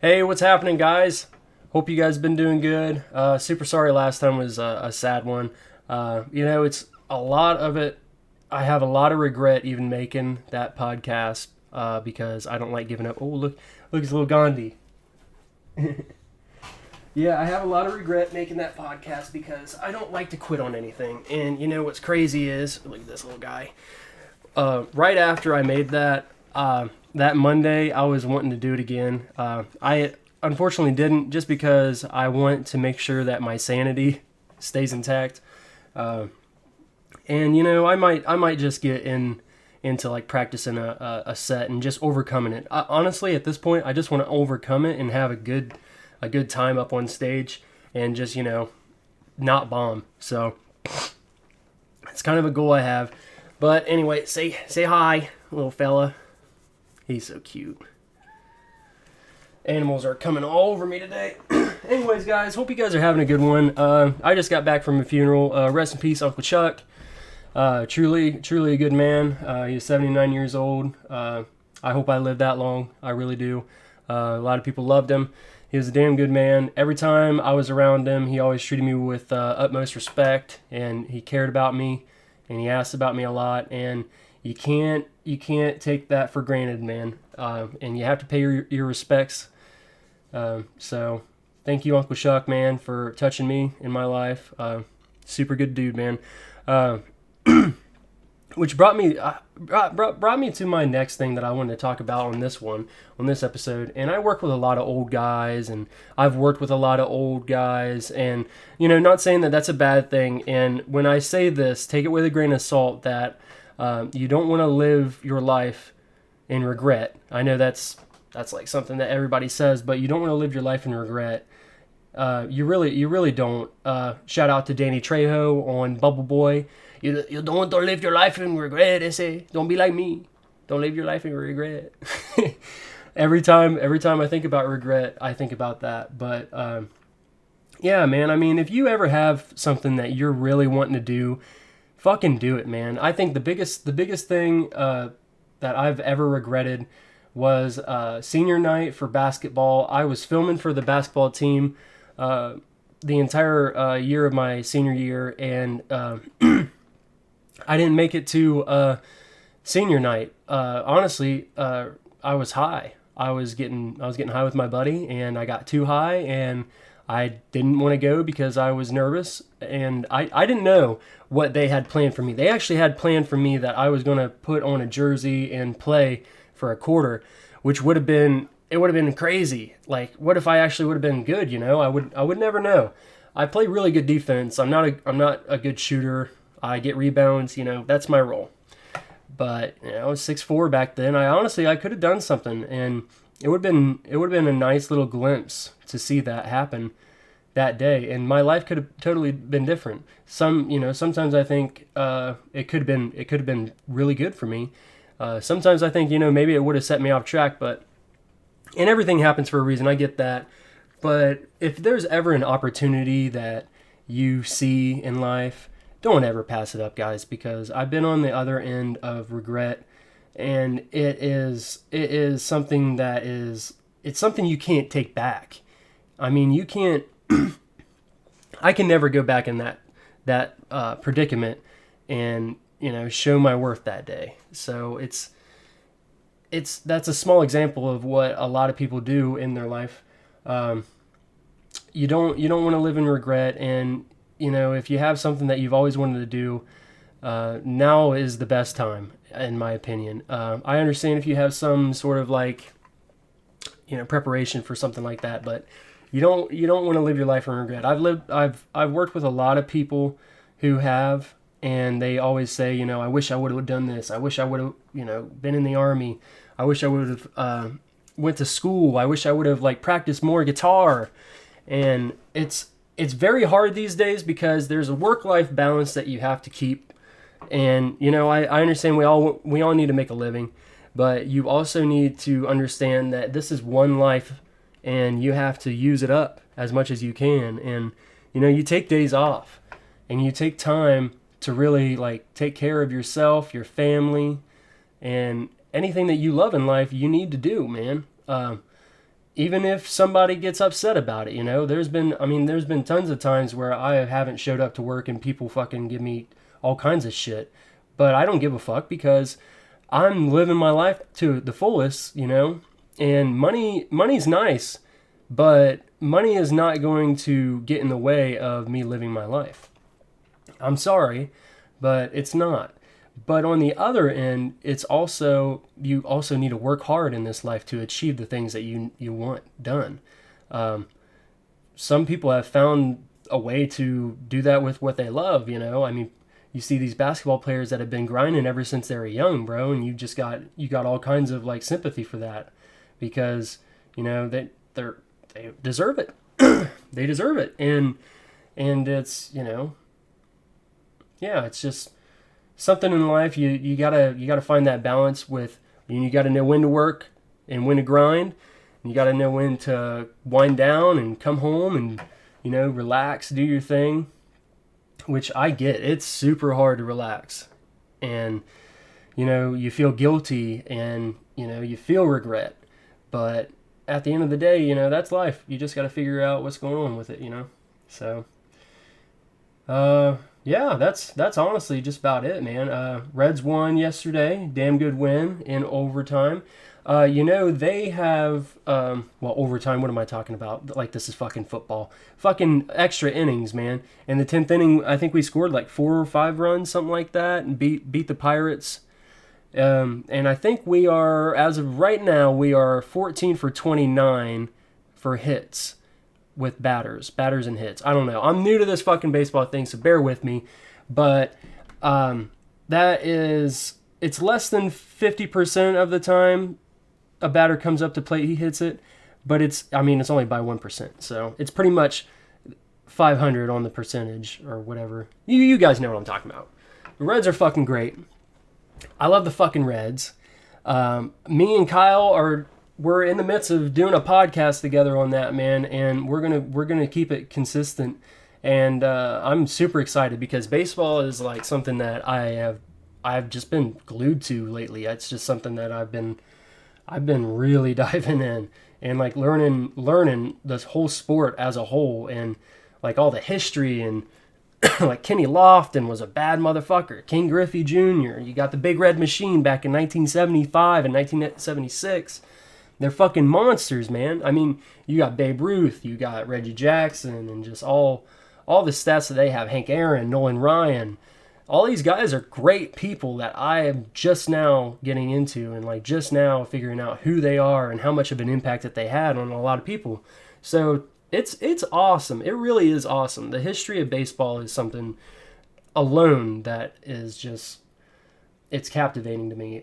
Hey, what's happening, guys? Hope you guys been doing good. Super sorry last time was a sad one. It's a lot of it. I have a lot of regret even making that podcast because I don't like giving up. Oh, look, it's little Gandhi. Yeah, I have a lot of regret making that podcast because I don't like to quit on anything. And you know what's crazy is, look at this little guy. Right after I made that Monday, I was wanting to do it again. I unfortunately didn't, just because I want to make sure that my sanity stays intact. And I might just get into like practicing a set and just overcoming it. Honestly, at this point, I just want to overcome it and have a good time up on stage and just not bomb. So it's kind of a goal I have. But anyway, say hi, little fella. He's so cute. Animals are coming all over me today. Anyways, guys, hope you guys are having a good one. I just got back from a funeral. Rest in peace, Uncle Chuck. Truly a good man. He's 79 years old. I hope I live that long. I really do. A lot of people loved him. He was a damn good man. Every time I was around him, he always treated me with utmost respect, and he cared about me, and he asked about me a lot. And you can't take that for granted, man. And you have to pay your respects. So thank you, Uncle Chuck, man, for touching me in my life. Super good dude, man. Which brought me to my next thing that I wanted to talk about on this episode. And I work with a lot of old guys, and I've worked with a lot of old guys, and not saying that that's a bad thing. And when I say this, take it with a grain of salt that you don't want to live your life in regret. I know that's like something that everybody says, but you don't want to live your life in regret. You really don't. Shout out to Danny Trejo on Bubble Boy. You don't want to live your life in regret. They say, don't be like me. Don't live your life in regret. every time I think about regret, I think about that. But yeah, man. I mean, if you ever have something that you're really wanting to do, fucking do it, man. I think the biggest thing that I've ever regretted was senior night for basketball. I was filming for the basketball team the entire year of my senior year, and I didn't make it to senior night. Honestly, I was high. I was getting high with my buddy, and I got too high, and I didn't want to go because I was nervous, and I didn't know what they had planned for me. They actually had planned for me that I was going to put on a jersey and play for a quarter, which would have been crazy. Like, what if I actually would have been good? I would never know. I play really good defense. I'm not a good shooter. I get rebounds. That's my role. But I was 6'4" back then. I could have done something, and it would have been a nice little glimpse to see that happen that day, and my life could have totally been different. Sometimes I think it could have been really good for me. Sometimes I think maybe it would have set me off track, and everything happens for a reason. I get that, but if there's ever an opportunity that you see in life, don't ever pass it up, guys, because I've been on the other end of regret, and it is something it's something you can't take back. I mean, you can't. I can never go back in that predicament and show my worth that day. So that's a small example of what a lot of people do in their life. You don't want to live in regret, and if you have something that you've always wanted to do, now is the best time, in my opinion. I understand if you have some sort of preparation for something like that, but you don't want to live your life in regret. I've worked with a lot of people who have, and they always say, I wish I would have done this. I wish I would have, been in the army. I wish I would have went to school. I wish I would have practiced more guitar. And it's very hard these days because there's a work-life balance that you have to keep. And I understand we all need to make a living, but you also need to understand that this is one life, and you have to use it up as much as you can. And you take days off, and you take time to really take care of yourself, your family, and anything that you love in life. You need to do, man. even if somebody gets upset about it, you know, there's been tons of times where I haven't showed up to work and people fucking give me all kinds of shit. But I don't give a fuck because I'm living my life to the fullest, you know? And money's nice, but money is not going to get in the way of me living my life. I'm sorry, but it's not. But on the other end, you also need to work hard in this life to achieve the things that you want done. Some people have found a way to do that with what they love, you know? I mean, you see these basketball players that have been grinding ever since they were young, bro, and you got all kinds of like sympathy for that because, you know, they deserve it. They deserve it. And it's, you know, yeah, it's just something in life. You gotta find that balance with, you gotta know when to work and when to grind. And you gotta know when to wind down and come home and, you know, relax, do your thing. Which I get. It's super hard to relax. And, you know, you feel guilty and, you know, you feel regret. But at the end of the day, you know, that's life. You just got to figure out what's going on with it, you know? So, yeah, that's honestly just about it, man. Reds won yesterday. Damn good win in overtime. You know, they have, overtime, what am I talking about? Like, this is fucking football. Fucking extra innings, man. In the 10th inning, I think we scored like 4 or 5 runs, something like that, and beat the Pirates. And I think we are, as of right now, we are 14 for 29 for hits with batters and hits. I don't know. I'm new to this fucking baseball thing, so bear with me. But it's less than 50% of the time a batter comes up to plate, he hits it, but it's only by 1%, so it's pretty much 500 on the percentage or whatever. You guys know what I'm talking about. The Reds are fucking great. I love the fucking Reds. Me and Kyle we're in the midst of doing a podcast together on that, man, and we're gonna keep it consistent. And I'm super excited because baseball is like something that I've just been glued to lately. It's just something that I've been really diving in and like learning this whole sport as a whole and like all the history and like Kenny Lofton was a bad motherfucker. King Griffey Jr. You got the Big Red Machine back in 1975 and 1976. They're fucking monsters, man. I mean, you got Babe Ruth, you got Reggie Jackson, and just all the stats that they have. Hank Aaron, Nolan Ryan. All these guys are great people that I am just now getting into and like just now figuring out who they are and how much of an impact that they had on a lot of people. So it's awesome. It really is awesome. The history of baseball is something alone that is just, it's captivating to me.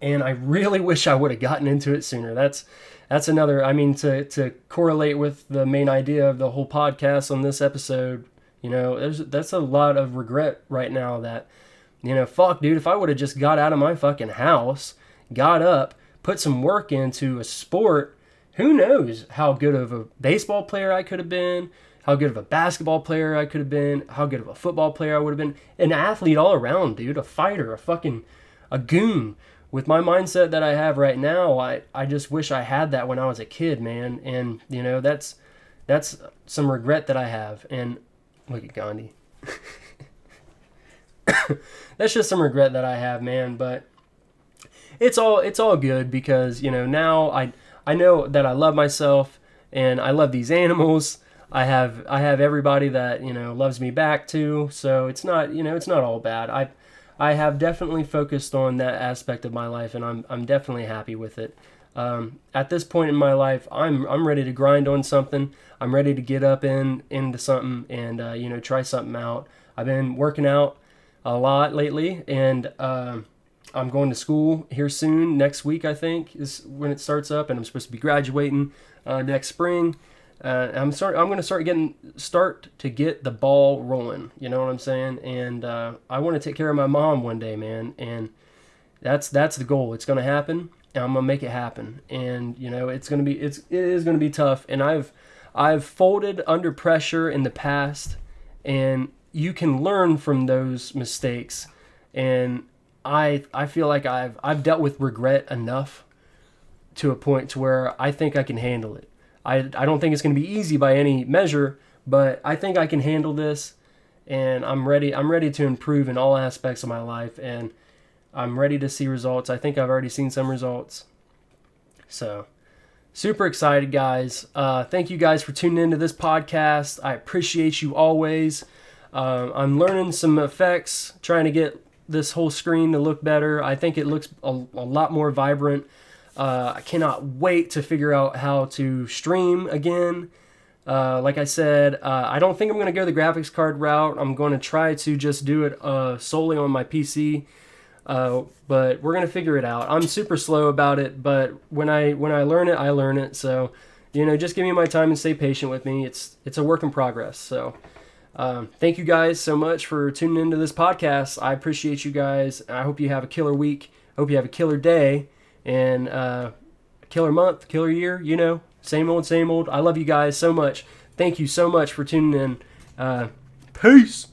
And I really wish I would have gotten into it sooner. That's another, to correlate with the main idea of the whole podcast on this episode. You know, that's a lot of regret right now that, you know, fuck, dude, if I would have just got out of my fucking house, got up, put some work into a sport, who knows how good of a baseball player I could have been, how good of a basketball player I could have been, how good of a football player I would have been, an athlete all around, dude, a fighter, a goon. With my mindset that I have right now, I just wish I had that when I was a kid, man. And, you know, that's some regret that I have. And look at Gandhi. That's just some regret that I have, man. But it's all good because, you know, now I know that I love myself and I love these animals. I have everybody that, you know, loves me back too. So it's not all bad. I have definitely focused on that aspect of my life, and I'm definitely happy with it. At this point in my life, I'm ready to grind on something. I'm ready to get up into something and try something out. I've been working out a lot lately, and I'm going to school here soon. Next week, I think, is when it starts up, and I'm supposed to be graduating next spring. I'm going to start to get the ball rolling. You know what I'm saying? And I want to take care of my mom one day, man. And that's the goal. It's going to happen, and I'm going to make it happen. And you know, it is going to be tough. And I've folded under pressure in the past, and you can learn from those mistakes. And I feel like I've dealt with regret enough to a point to where I think I can handle it. I don't think it's going to be easy by any measure, but I think I can handle this, and I'm ready to improve in all aspects of my life, and I'm ready to see results. I think I've already seen some results. So, super excited, guys. Thank you guys for tuning into this podcast. I appreciate you always. I'm learning some effects, trying to get this whole screen to look better. I think it looks a lot more vibrant. I cannot wait to figure out how to stream again. Like I said, I don't think I'm going to go the graphics card route. I'm going to try to just do it solely on my PC. But we're going to figure it out. I'm super slow about it, but when I learn it, I learn it. So, just give me my time and stay patient with me. It's a work in progress. So, thank you guys so much for tuning into this podcast. I appreciate you guys. I hope you have a killer week. I hope you have a killer day and a killer month, killer year, same old, same old. I love you guys so much. Thank you so much for tuning in. Peace.